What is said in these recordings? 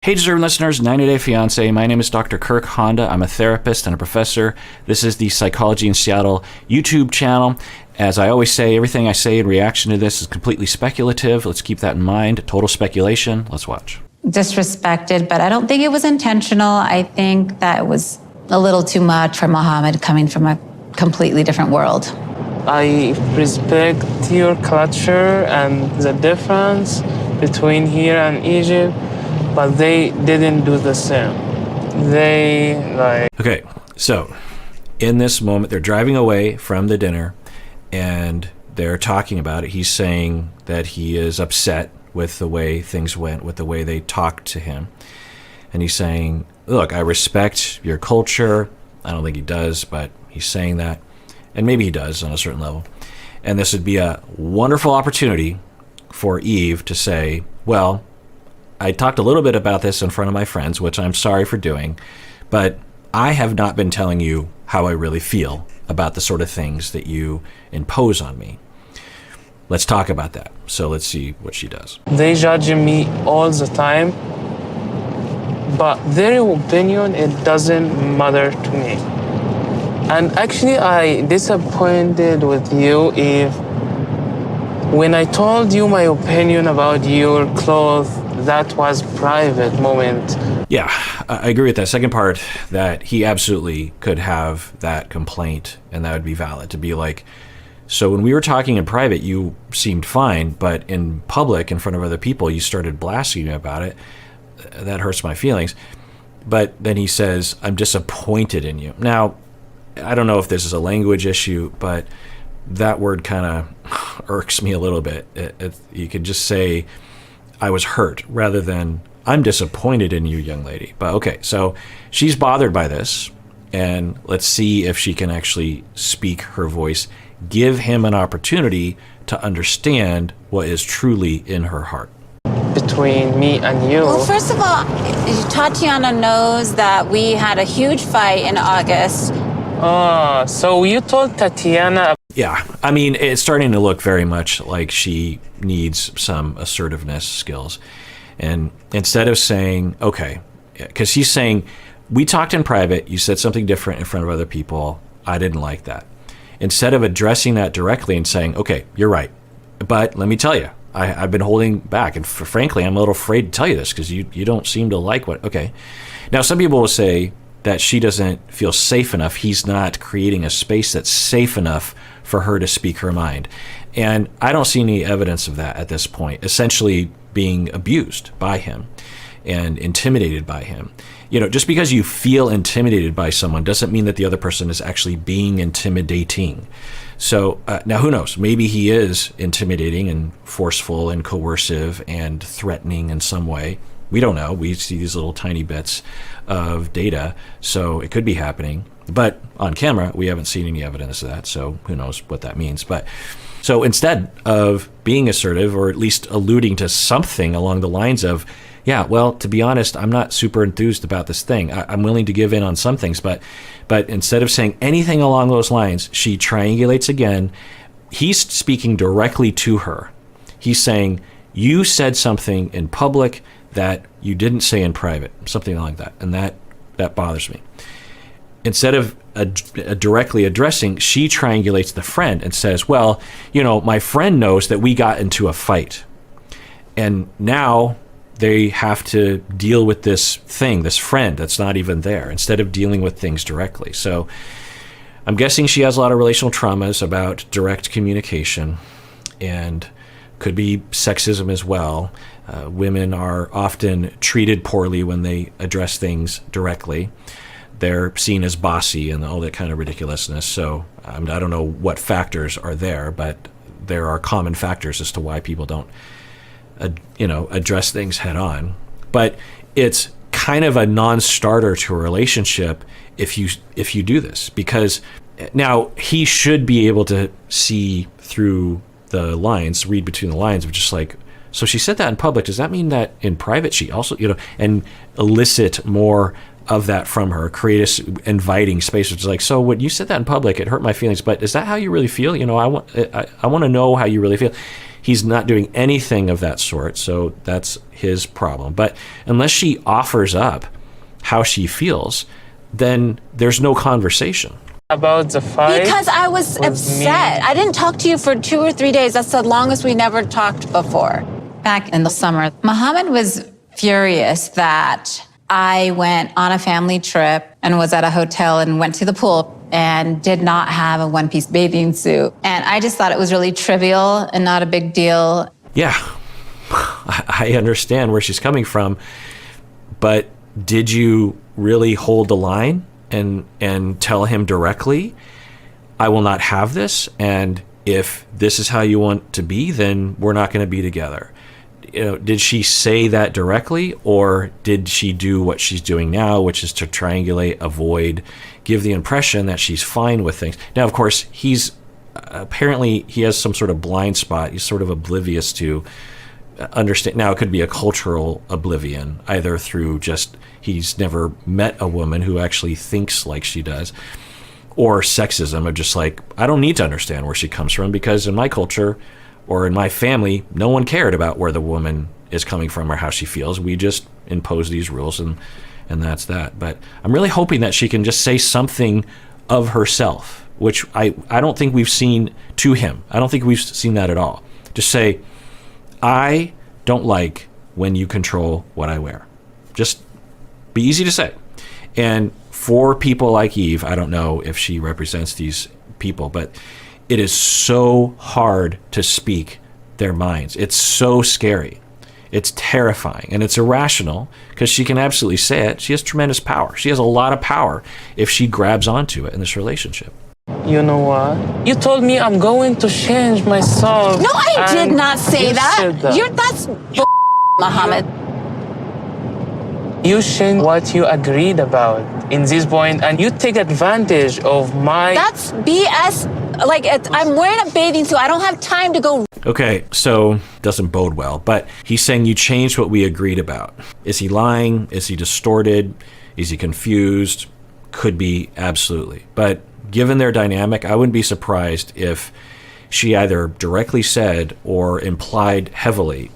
Hey, deserving listeners, 90 Day Fiancé. My name is Dr. Kirk Honda. I'm a therapist and a professor. This is the Psychology in Seattle YouTube channel. As I always say, everything I say in reaction to this is completely speculative. Let's keep that in mind. Total speculation. Let's watch. Disrespected, but I don't think it was intentional. I think that it was a little too much for Mohamed coming from a completely different world. I respect your culture and the difference between here and Egypt, but they didn't do the same. Okay, so in this moment, they're driving away from the dinner and they're talking about it. He's saying that he is upset with the way things went, with the way they talked to him. And he's saying, look, I respect your culture. I don't think he does, but he's saying that. And maybe he does on a certain level. And this would be a wonderful opportunity for Yve to say, well, I talked a little bit about this in front of my friends, which I'm sorry for doing, but I have not been telling you how I really feel about the sort of things that you impose on me. Let's talk about that. So let's see what she does. They judge me all the time, but their opinion, it doesn't matter to me. And actually, I disappointed with you if when I told you my opinion about your clothes, that was private moment. Yeah, I agree with that second part, that he absolutely could have that complaint and that would be valid, to be like, so when we were talking in private, you seemed fine, but in public, in front of other people, you started blasting about it. That hurts my feelings. But then he says, I'm disappointed in you. Now, I don't know if this is a language issue, but that word kind of irks me a little bit. You could just say, I was hurt, rather than I'm disappointed in you, young lady. But okay, so she's bothered by this, and let's see if she can actually speak her voice, give him an opportunity to understand what is truly in her heart. Between me and you. Well, first of all, Tatiana knows that we had a huge fight in August. So you told Tatiana. Yeah, I mean, it's starting to look very much like she needs some assertiveness skills. And instead of saying, okay, because he's saying, we talked in private, you said something different in front of other people, I didn't like that. Instead of addressing that directly and saying, okay, you're right, but let me tell you, I've been holding back, and frankly, I'm a little afraid to tell you this because you don't seem to like what, okay. Now, some people will say that she doesn't feel safe enough. He's not creating a space that's safe enough for her to speak her mind. And I don't see any evidence of that at this point, essentially being abused by him and intimidated by him. You know, just because you feel intimidated by someone doesn't mean that the other person is actually being intimidating. So now who knows? Maybe he is intimidating and forceful and coercive and threatening in some way. We don't know. We see these little tiny bits of data, so it could be happening. But on camera, we haven't seen any evidence of that, so who knows what that means. But so instead of being assertive, or at least alluding to something along the lines of, yeah, well, to be honest, I'm not super enthused about this thing. I'm willing to give in on some things, but instead of saying anything along those lines, she triangulates again. He's speaking directly to her. He's saying, you said something in public that you didn't say in private, something like that, and that bothers me. Instead of directly addressing, she triangulates the friend and says, well, you know, my friend knows that we got into a fight, and now they have to deal with this thing, this friend that's not even there, instead of dealing with things directly. So I'm guessing she has a lot of relational traumas about direct communication, and could be sexism as well. Women are often treated poorly when they address things directly. They're seen as bossy and all that kind of ridiculousness. So I don't know what factors are there, but there are common factors as to why people don't, address things head on. But it's kind of a non-starter to a relationship if you do this, because now he should be able to see through the lines, read between the lines of just like, so she said that in public, does that mean that in private she also, and elicit more of that from her, create a inviting space, which is like, so when you said that in public, it hurt my feelings, but is that how you really feel? I want to know how you really feel. He's not doing anything of that sort, so that's his problem. But unless she offers up how she feels, then there's no conversation. About the fight? Because I was upset. I didn't talk to you for 2 or 3 days. That's the longest we never talked before. Back in the summer, Mohamed was furious that I went on a family trip and was at a hotel and went to the pool and did not have a one-piece bathing suit. And I just thought it was really trivial and not a big deal. Yeah, I understand where she's coming from, but did you really hold the line and tell him directly, I will not have this, and if this is how you want to be, then we're not going to be together? You know, did she say that directly, or did she do what she's doing now, which is to triangulate, avoid, give the impression that she's fine with things? Now, of course, he's apparently he has some sort of blind spot. He's sort of oblivious to understand. Now, it could be a cultural oblivion, either through just he's never met a woman who actually thinks like she does, or sexism of just like, I don't need to understand where she comes from, because in my culture or in my family, no one cared about where the woman is coming from or how she feels. We just impose these rules, and that's that. But I'm really hoping that she can just say something of herself, which I don't think we've seen to him. I don't think we've seen that at all. Just say, I don't like when you control what I wear. Just be easy to say. And for people like Yve, I don't know if she represents these people, but it is so hard to speak their minds. It's so scary. It's terrifying, and it's irrational, because she can absolutely say it. She has tremendous power. She has a lot of power if she grabs onto it in this relationship. You know what? You told me I'm going to change myself. No, I did not say that. Said that. That's Mohamed. You changed what you agreed about in this point, and you take advantage of my... That's BS. Like, I'm wearing a bathing suit. I don't have time to go. Okay, so doesn't bode well, but he's saying you changed what we agreed about. Is he lying? Is he distorted? Is he confused? Could be, absolutely. But given their dynamic, I wouldn't be surprised if she either directly said or implied heavily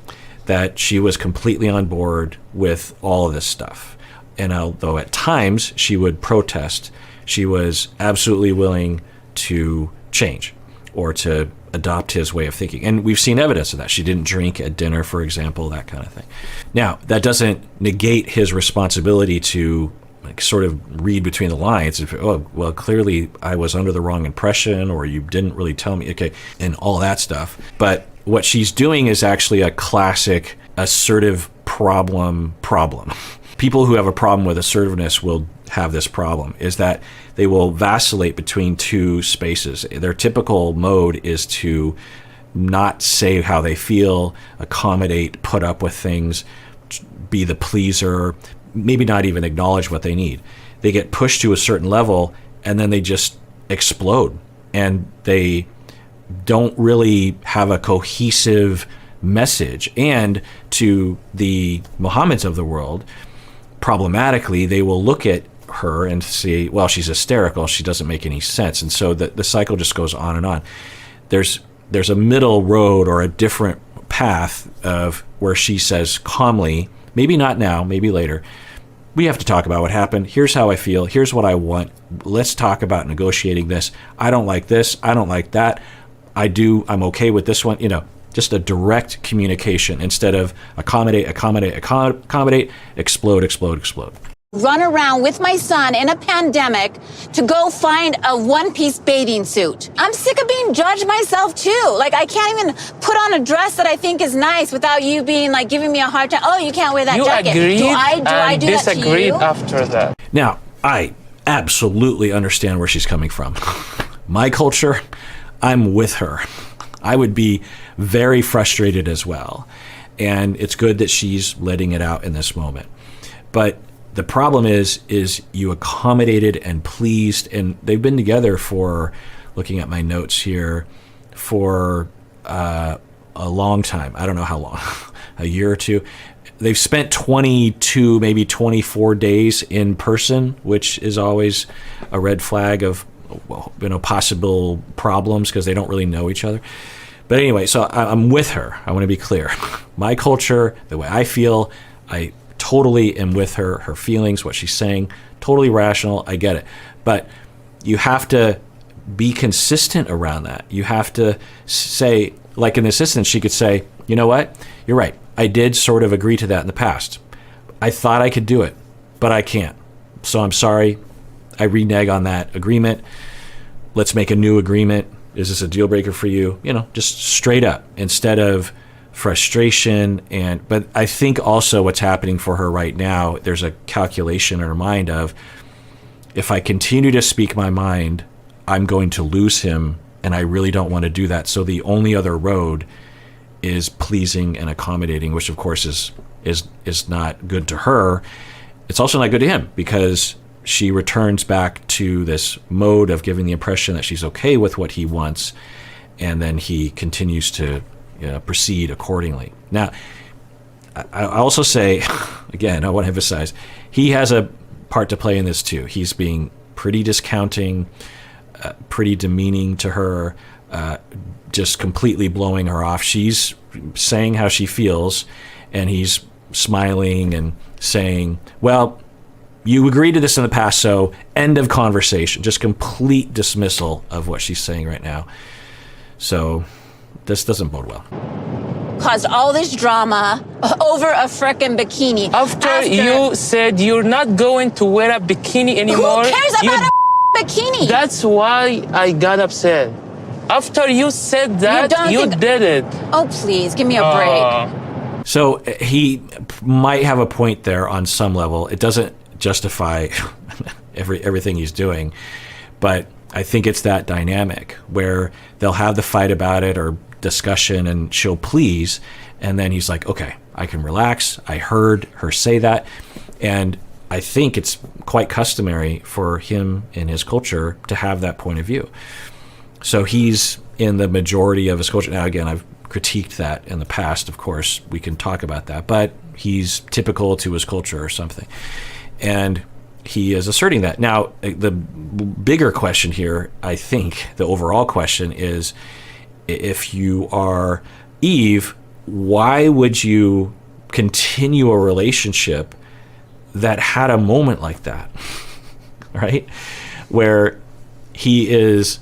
that she was completely on board with all of this stuff. And although at times she would protest, she was absolutely willing to change or to adopt his way of thinking. And we've seen evidence of that. She didn't drink at dinner, for example, that kind of thing. Now, that doesn't negate his responsibility to sort of read between the lines. Oh, well, clearly I was under the wrong impression, or you didn't really tell me, okay, and all that stuff. But what she's doing is actually a classic assertive problem. People who have a problem with assertiveness will have this problem, is that they will vacillate between two spaces. Their typical mode is to not say how they feel, accommodate, put up with things, be the pleaser, maybe not even acknowledge what they need. They get pushed to a certain level, and then they just explode, and they don't really have a cohesive message. And to the Mohammeds of the world, problematically, they will look at her and see, well, she's hysterical, she doesn't make any sense. And so the cycle just goes on and on. There's a middle road, or a different path of where she says calmly, maybe not now, maybe later, we have to talk about what happened. Here's how I feel. Here's what I want. Let's talk about negotiating this. I don't like this. I don't like that. I do. I'm okay with this one. Just a direct communication instead of accommodate, explode. Run around with my son in a pandemic to go find a one-piece bathing suit. I'm sick of being judged myself too. Like, I can't even put on a dress that I think is nice without you being like giving me a hard time. Oh, you can't wear that jacket. You agreed do I do that to disagreed you? after that. Now, I absolutely understand where she's coming from. My culture, I'm with her. I would be very frustrated as well. And it's good that she's letting it out in this moment. But the problem is you accommodated and pleased, and they've been together for, looking at my notes here, for a long time. I don't know how long, a year or two. They've spent 22, maybe 24 days in person, which is always a red flag of possible problems, because they don't really know each other. But anyway, so I'm with her. I want to be clear. My culture, the way I feel, I totally am with her. Her feelings, what she's saying, totally rational. I get it. But you have to be consistent around that. You have to say, like in this instance, she could say, you know what? You're right. I did sort of agree to that in the past. I thought I could do it, but I can't. So I'm sorry. I renege on that agreement. Let's make a new agreement. Is this a deal breaker for you? You know, just straight up, instead of frustration. But I think also what's happening for her right now, there's a calculation in her mind of, if I continue to speak my mind, I'm going to lose him, and I really don't want to do that. So the only other road is pleasing and accommodating, which of course is not good to her. It's also not good to him, because she returns back to this mode of giving the impression that she's okay with what he wants, and then he continues to proceed accordingly. Now, I also say, again, I want to emphasize, he has a part to play in this too. He's being pretty discounting, pretty demeaning to her, just completely blowing her off. She's saying how she feels, and he's smiling and saying, well, you agreed to this in the past, so end of conversation. Just complete dismissal of what she's saying right now. So this doesn't bode well. Caused all this drama over a frickin' bikini. After you said you're not going to wear a bikini anymore. Who cares about a bikini? That's why I got upset. After you said that, you did it. Oh, please, give me a break. So he might have a point there on some level. It doesn't justify everything he's doing, but I think it's that dynamic where they'll have the fight about it or discussion, and she'll please, and then he's like, okay, I can relax. I heard her say that. And I think it's quite customary for him in his culture to have that point of view. So he's in the majority of his culture. Now, again, I've critiqued that in the past, of course. We can talk about that, but he's typical to his culture or something. And he is asserting that. Now, the bigger question here, I think, the overall question is, if you are Yve, why would you continue a relationship that had a moment like that, right? Where he is,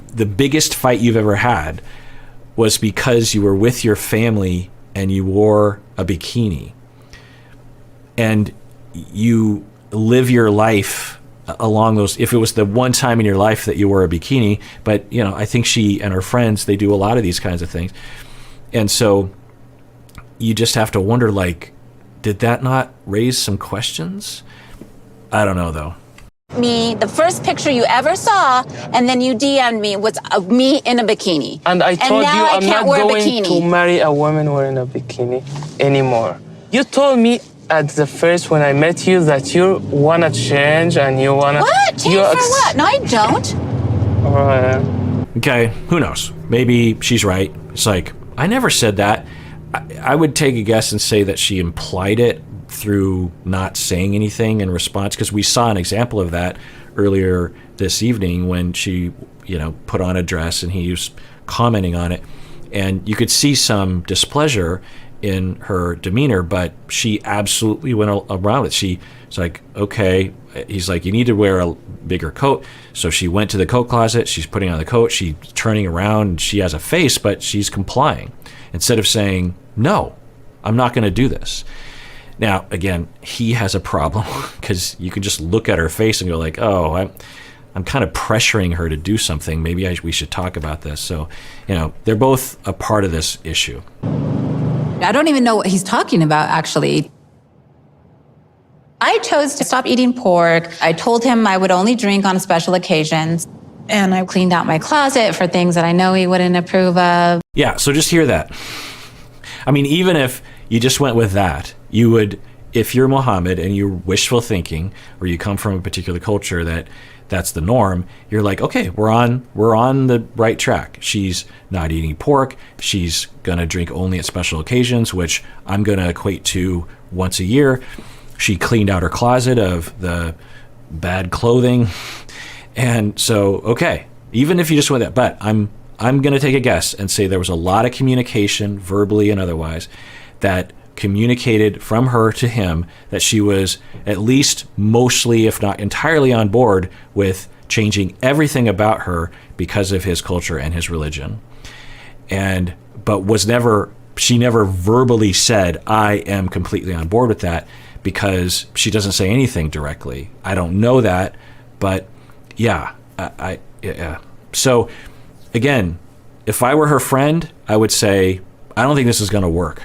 the biggest fight you've ever had was because you were with your family and you wore a bikini. And you live your life along those, if it was the one time in your life that you wore a bikini, but I think she and her friends, they do a lot of these kinds of things. And so you just have to wonder, like, did that not raise some questions? I don't know though. Me, the first picture you ever saw, and then you DM'd me, was me in a bikini. And I told you I'm not going to bikini. marry a woman wearing a bikini anymore. You told me at the first when I met you that you want to change and you want to... What? Change for what? No, I don't. Okay, who knows? Maybe she's right. It's like, I never said that. I would take a guess and say that she implied it through not saying anything in response, because we saw an example of that earlier this evening when she, put on a dress and he was commenting on it. And you could see some displeasure in her demeanor, but she absolutely went around it. She's like, okay. He's like, you need to wear a bigger coat. So she went to the coat closet. She's putting on the coat. She's turning around. And she has a face, but she's complying. Instead of saying, no, I'm not going to do this. Now, again, he has a problem because you can just look at her face and go like, oh, I'm kind of pressuring her to do something. Maybe we should talk about this. So, they're both a part of this issue. I don't even know what he's talking about, actually. I chose to stop eating pork. I told him I would only drink on special occasions. And I cleaned out my closet for things that I know he wouldn't approve of. Yeah, so just hear that. I mean, even if you just went with that, you would, if you're Mohamed and you're wishful thinking, or you come from a particular culture that's the norm, you're like, okay, we're on the right track. She's not eating pork. She's gonna drink only at special occasions, which I'm gonna equate to once a year. She cleaned out her closet of the bad clothing. And so, okay, even if you just went that, but I'm I'm going to take a guess and say there was a lot of communication, verbally and otherwise, that communicated from her to him that she was at least mostly, if not entirely, on board with changing everything about her because of his culture and his religion. But she never verbally said, I am completely on board with that, because she doesn't say anything directly. I don't know that, but yeah. So again, if I were her friend, I would say, I don't think this is going to work.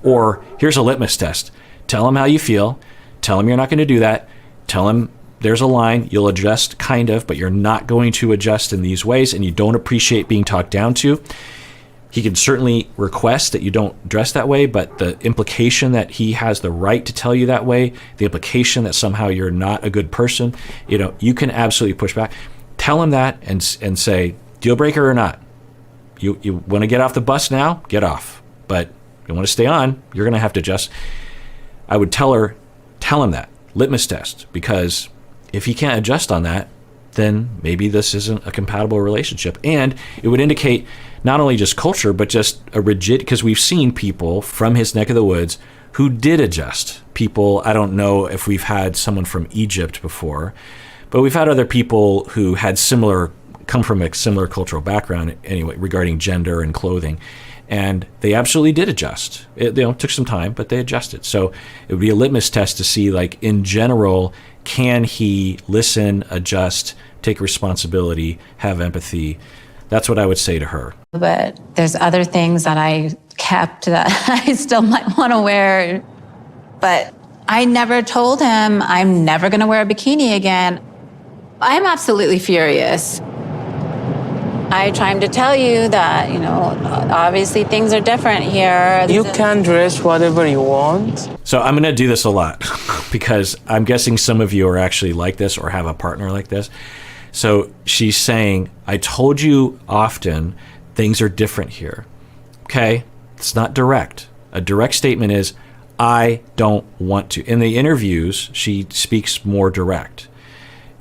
Or here's a litmus test. Tell him how you feel. Tell him you're not going to do that. Tell him there's a line. You'll adjust kind of, but you're not going to adjust in these ways, and you don't appreciate being talked down to. He can certainly request that you don't dress that way, but the implication that he has the right to tell you that way, the implication that somehow you're not a good person, you can absolutely push back. Tell him that and say, deal breaker or not. You want to get off the bus now? Get off. But you want to stay on, you're going to have to adjust. I would tell him that. Litmus test. Because if he can't adjust on that, then maybe this isn't a compatible relationship. And it would indicate not only just culture, but just a rigid, because we've seen people from his neck of the woods who did adjust. People, I don't know if we've had someone from Egypt before, but we've had other people who had come from a similar cultural background anyway, regarding gender and clothing. And they absolutely did adjust. It took some time, but they adjusted. So it would be a litmus test to see, like, in general, can he listen, adjust, take responsibility, have empathy? That's what I would say to her. But there's other things that I kept that I still might want to wear. But I never told him I'm never going to wear a bikini again. I'm absolutely furious. I tried to tell you that, obviously things are different here. You can dress whatever you want. So I'm going to do this a lot because I'm guessing some of you are actually like this or have a partner like this. So she's saying, I told you often things are different here. Okay, it's not direct. A direct statement is, I don't want to. In the interviews, she speaks more direct.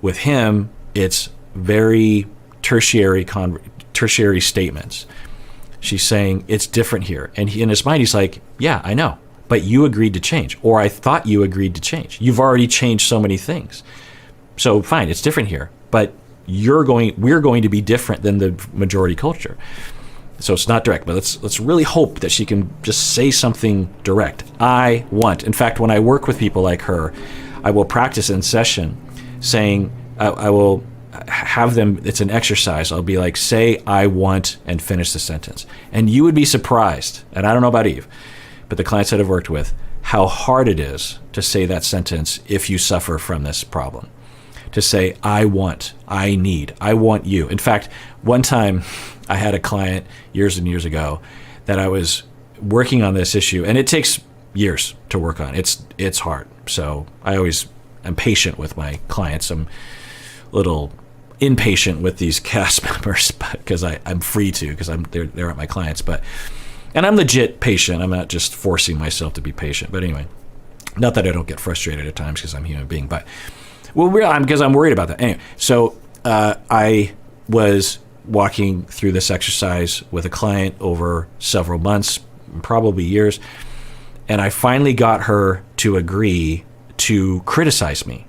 With him, it's very tertiary statements. She's saying, it's different here. And in his mind, he's like, yeah, I know, but you agreed to change, or I thought you agreed to change. You've already changed so many things. So fine, it's different here, but we're going to be different than the majority culture. So it's not direct, but let's really hope that she can just say something direct. I want. In fact, when I work with people like her, I will practice in session saying, I will have them, it's an exercise. I'll be like, say I want, and finish the sentence. And you would be surprised, and I don't know about Yve, but the clients that I've worked with, how hard it is to say that sentence if you suffer from this problem. To say, I want, I need, I want you. In fact, one time I had a client years and years ago that I was working on this issue, and it takes years to work on. It's hard. So I always am patient with my clients. I'm a little impatient with these cast members because I'm free to, because they aren't my clients. And I'm legit patient. I'm not just forcing myself to be patient. But anyway, not that I don't get frustrated at times because I'm a human being, but because I'm worried about that. Anyway, so I was walking through this exercise with a client over several months, probably years, and I finally got her to agree to criticize me.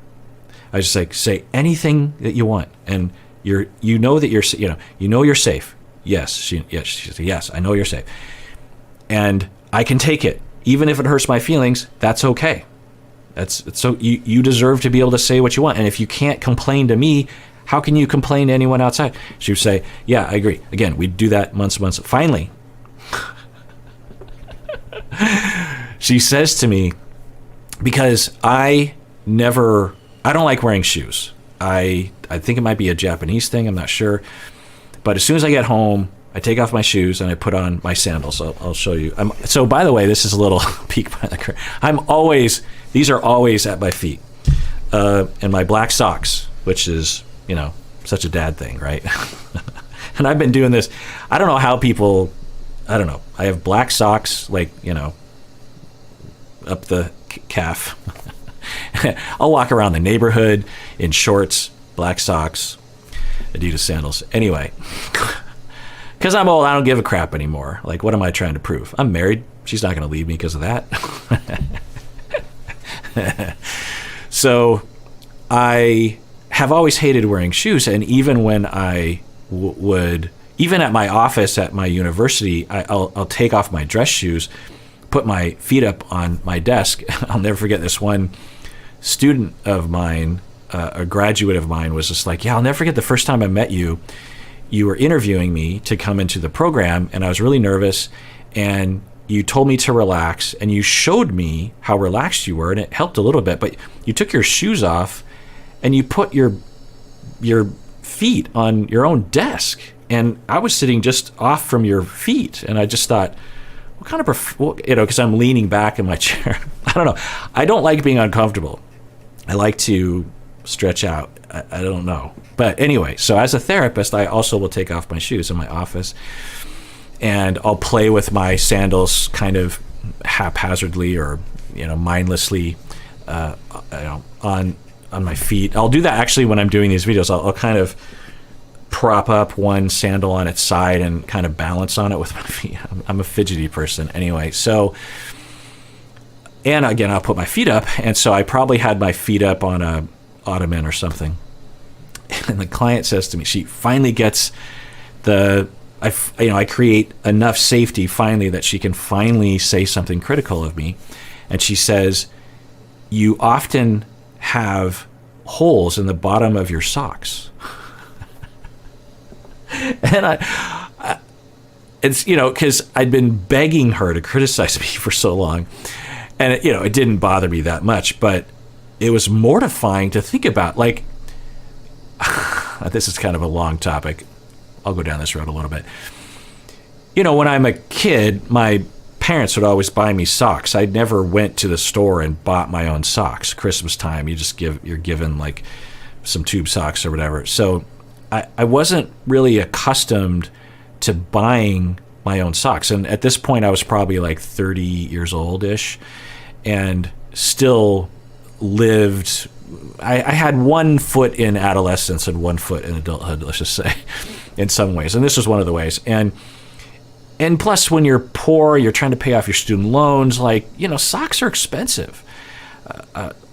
I was just like, say anything that you want, and you know you're safe. Yes, she said, yes, I know you're safe, and I can take it, even if it hurts my feelings. That's okay. So you deserve to be able to say what you want. And if you can't complain to me, how can you complain to anyone outside? She would say, yeah, I agree. Again, we'd do that months. Finally, she says to me, because I don't like wearing shoes. I think it might be a Japanese thing. I'm not sure. But as soon as I get home, I take off my shoes and I put on my sandals. I'll show you. So by the way, this is a little peek behind the curtain. These are always at my feet. And my black socks, which is, such a dad thing, right? And I've been doing this. I don't know how people, I don't know. I have black socks, like, up the calf. I'll walk around the neighborhood in shorts, black socks, Adidas sandals. Anyway, Because I'm old, I don't give a crap anymore. Like, what am I trying to prove? I'm married. She's not going to leave me because of that. So I have always hated wearing shoes. And even when I would, even at my office at my university, I'll take off my dress shoes, put my feet up on my desk. I'll never forget this one student of mine, a graduate of mine, was just like, yeah, I'll never forget the first time I met you. You were interviewing me to come into the program, and I was really nervous, and you told me to relax, and you showed me how relaxed you were, and it helped a little bit, but you took your shoes off, and you put your feet on your own desk, and I was sitting just off from your feet, and I just thought, what kind of, because I'm leaning back in my chair. I don't know. I don't like being uncomfortable. I like to stretch out. I don't know. But anyway, so as a therapist, I also will take off my shoes in my office, and I'll play with my sandals kind of haphazardly or, mindlessly on my feet. I'll do that actually when I'm doing these videos. I'll kind of prop up one sandal on its side and kind of balance on it with my feet. I'm a fidgety person anyway. So, and again, I'll put my feet up. And so I probably had my feet up on a ottoman or something. And the client says to me, she finally gets I create enough safety finally that she can finally say something critical of me. And she says, you often have holes in the bottom of your socks. And it's, because I'd been begging her to criticize me for so long. And, it didn't bother me that much, but it was mortifying to think about. Like, this is kind of a long topic. I'll go down this road a little bit. When I'm a kid, my parents would always buy me socks. I never went to the store and bought my own socks. Christmas time, you're given like some tube socks or whatever. So I wasn't really accustomed to buying my own socks. And at this point, I was probably like 30 years old-ish and still lived. I had 1 foot in adolescence and 1 foot in adulthood, let's just say, in some ways. And this was one of the ways. And plus, when you're poor, you're trying to pay off your student loans, like, socks are expensive.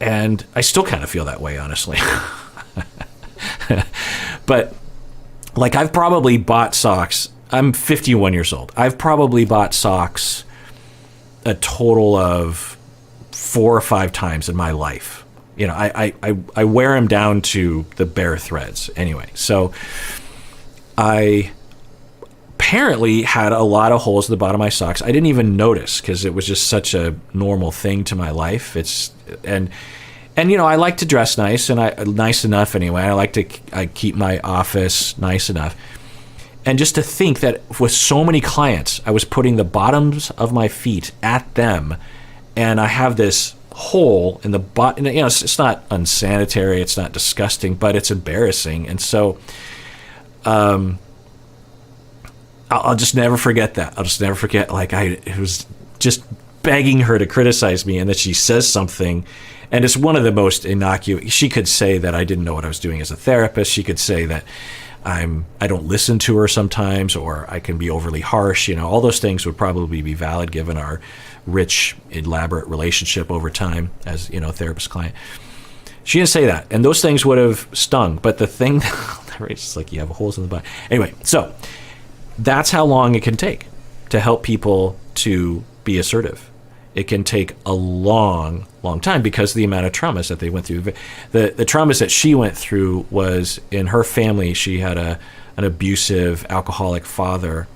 And I still kind of feel that way, honestly. But, like, I've probably bought socks. I'm 51 years old. I've probably bought socks a total of 4 or 5 times in my life. I wear them down to the bare threads anyway. So I apparently had a lot of holes at the bottom of my socks. I didn't even notice because it was just such a normal thing to my life. And I like to dress nice and nice enough anyway. I keep my office nice enough. And just to think that with so many clients, I was putting the bottoms of my feet at them, and I have this hole in the bottom. It's not unsanitary, it's not disgusting, but it's embarrassing. And so I'll just never forget that. I'll just never forget, like, I was just begging her to criticize me, and that she says something, and it's one of the most innocuous. She could say that I didn't know what I was doing as a therapist. She could say that I don't listen to her sometimes, or I can be overly harsh. All those things would probably be valid given our rich, elaborate relationship over time as, therapist client. She didn't say that, and those things would have stung. But the thing, it's like you have holes in the bottom. Anyway, so that's how long it can take to help people to be assertive. It can take a long, long time because of the amount of traumas that they went through. The traumas that she went through was in her family. She had an abusive, alcoholic father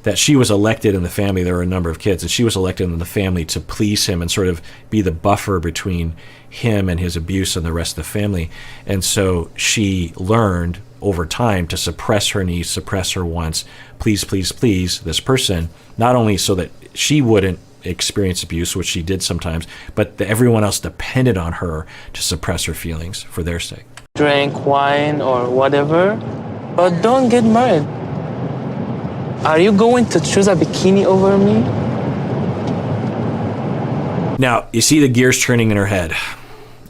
that she was elected in the family. There were a number of kids, and she was elected in the family to please him and sort of be the buffer between him and his abuse and the rest of the family. And so she learned over time to suppress her needs, suppress her wants, please, please, please this person, not only so that she wouldn't experience abuse, which she did sometimes, but that everyone else depended on her to suppress her feelings for their sake. Drink wine or whatever, but don't get married. Are you going to choose a bikini over me? Now, you see the gears turning in her head,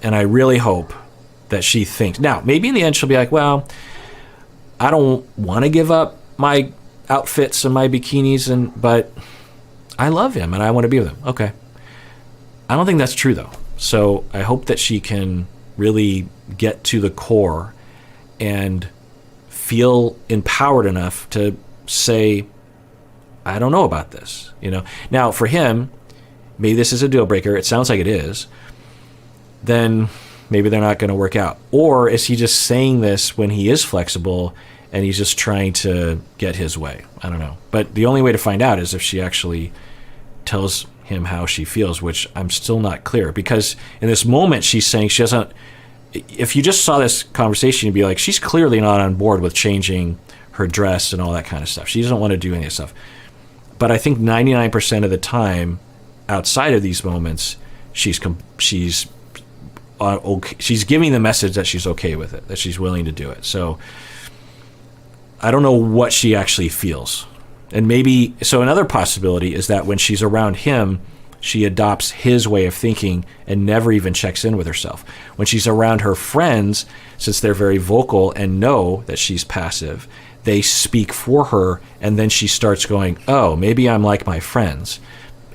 and I really hope that she thinks. Now, maybe in the end she'll be like, well, I don't want to give up my outfits and my bikinis, but I love him and I want to be with him. Okay. I don't think that's true though. So I hope that she can really get to the core and feel empowered enough to say, I don't know about this, Now for him, maybe this is a deal breaker. It sounds like it is. Then maybe they're not going to work out. Or is he just saying this when he is flexible and he's just trying to get his way? I don't know. But the only way to find out is if she actually tells him how she feels, which I'm still not clear, because in this moment she's saying she doesn't. If you just saw this conversation, you'd be like, she's clearly not on board with changing her dress and all that kind of stuff. She doesn't want to do any of this stuff. But I think 99% of the time, outside of these moments, she's okay. She's giving the message that she's okay with it, that she's willing to do it. So I don't know what she actually feels. And maybe, so another possibility is that when she's around him, she adopts his way of thinking and never even checks in with herself. When she's around her friends, since they're very vocal and know that she's passive, they speak for her, and then she starts going, oh, maybe I'm like my friends.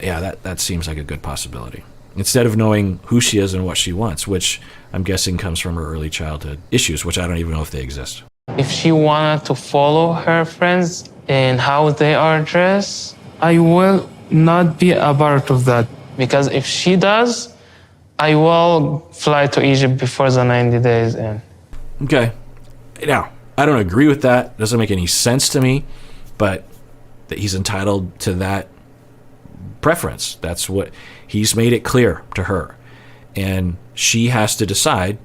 Yeah, that seems like a good possibility. Instead of knowing who she is and what she wants, which I'm guessing comes from her early childhood issues, which I don't even know if they exist. If she wanted to follow her friends in how they are dressed, I will not be a part of that. Because if she does, I will fly to Egypt before the 90 days end. Okay. Now, I don't agree with that. Doesn't make any sense to me, but that he's entitled to that preference. That's what he's made it clear to her. And she has to decide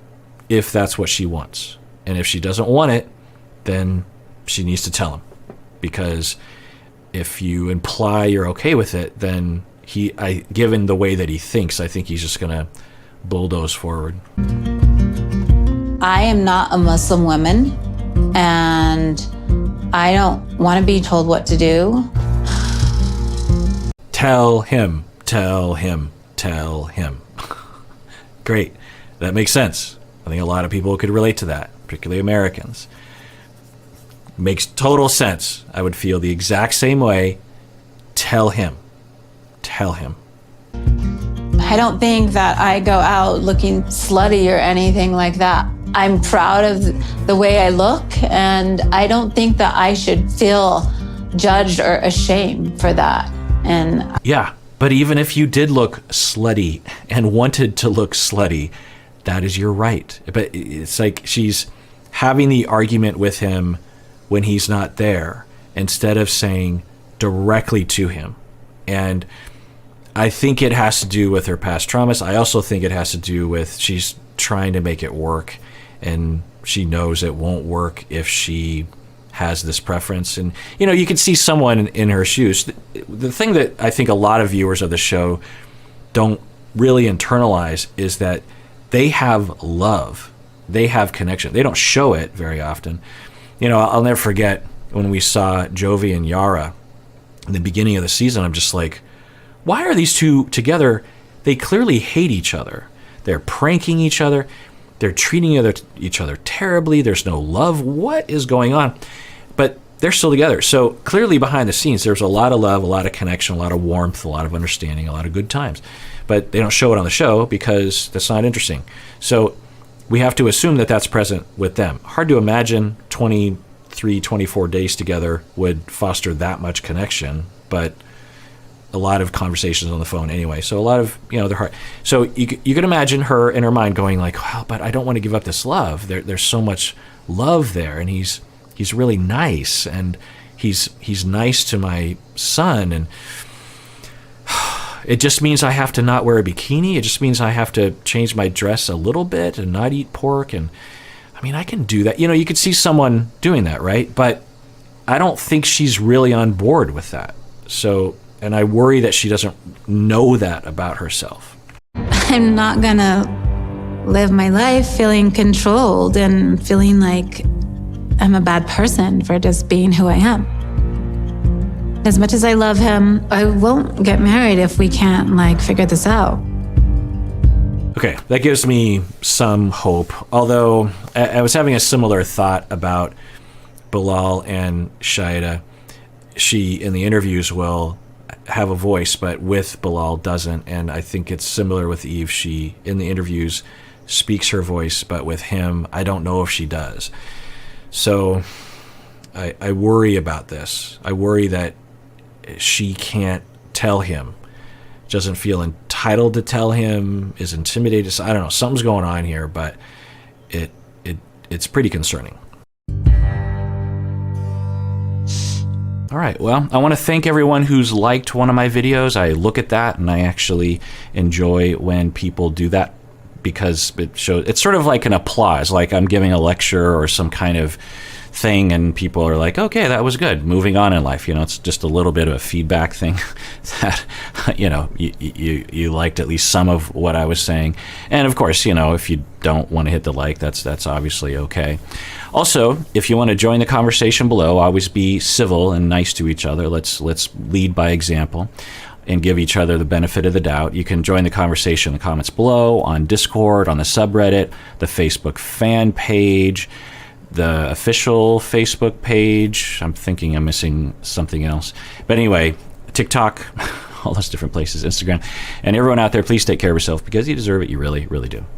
if that's what she wants. And if she doesn't want it, then she needs to tell him. Because if you imply you're okay with it, then given the way that he thinks, I think he's just going to bulldoze forward. I am not a Muslim woman, and I don't want to be told what to do. Tell him, tell him, tell him. Great. That makes sense. I think a lot of people could relate to that, particularly Americans. Makes total sense. I would feel the exact same way. Tell him. Tell him. I don't think that I go out looking slutty or anything like that. I'm proud of the way I look, and I don't think that I should feel judged or ashamed for that. And yeah, but even if you did look slutty and wanted to look slutty, that is your right. But it's like she's having the argument with him when he's not there, instead of saying directly to him. And I think it has to do with her past traumas. I also think it has to do with she's trying to make it work, and she knows it won't work if she has this preference. And, you can see someone in her shoes. The thing that I think a lot of viewers of the show don't really internalize is that they have love. They have connection. They don't show it very often. I'll never forget when we saw Jovi and Yara in the beginning of the season. I'm just like, why are these two together? They clearly hate each other. They're pranking each other. They're treating each other terribly. There's no love. What is going on? But they're still together. So clearly behind the scenes, there's a lot of love, a lot of connection, a lot of warmth, a lot of understanding, a lot of good times. But they don't show it on the show because that's not interesting. So we have to assume that that's present with them. Hard to imagine 23, 24 days together would foster that much connection, but a lot of conversations on the phone anyway. So a lot of, their heart. So you can imagine her in her mind going like, well, but I don't want to give up this love. There's so much love there, and he's really nice, and he's nice to my son, and it just means I have to not wear a bikini. It just means I have to change my dress a little bit and not eat pork. And I mean, I can do that. You could see someone doing that, right? But I don't think she's really on board with that. So, and I worry that she doesn't know that about herself. I'm not gonna live my life feeling controlled and feeling like I'm a bad person for just being who I am. As much as I love him, I won't get married if we can't figure this out. Okay, that gives me some hope. Although I was having a similar thought about Bilal and Shaida. she in the interviews will have a voice, but with Bilal doesn't. And I think it's similar with Yve. She in the interviews speaks her voice, but with him, I don't know if she does. So I worry about this. I worry that she can't tell him, doesn't feel entitled to tell him, is intimidated. So I don't know, something's going on here, but it's pretty concerning. All right, well, I want to thank everyone who's liked one of my videos. I look at that and I actually enjoy when people do that, because it shows, it's sort of like an applause, like I'm giving a lecture or some kind of thing and people are like, okay, that was good, moving on in life. It's just a little bit of a feedback thing that you liked at least some of what I was saying. And of course, if you don't want to hit the like, that's obviously okay. Also, if you want to join the conversation below, always be civil and nice to each other. Let's lead by example and give each other the benefit of the doubt. You can join the conversation in the comments below, on Discord, on the subreddit, the Facebook fan page, the official Facebook page. I'm thinking I'm missing something else. But anyway, TikTok, all those different places, Instagram. And everyone out there, please take care of yourself, because you deserve it. You really, really do.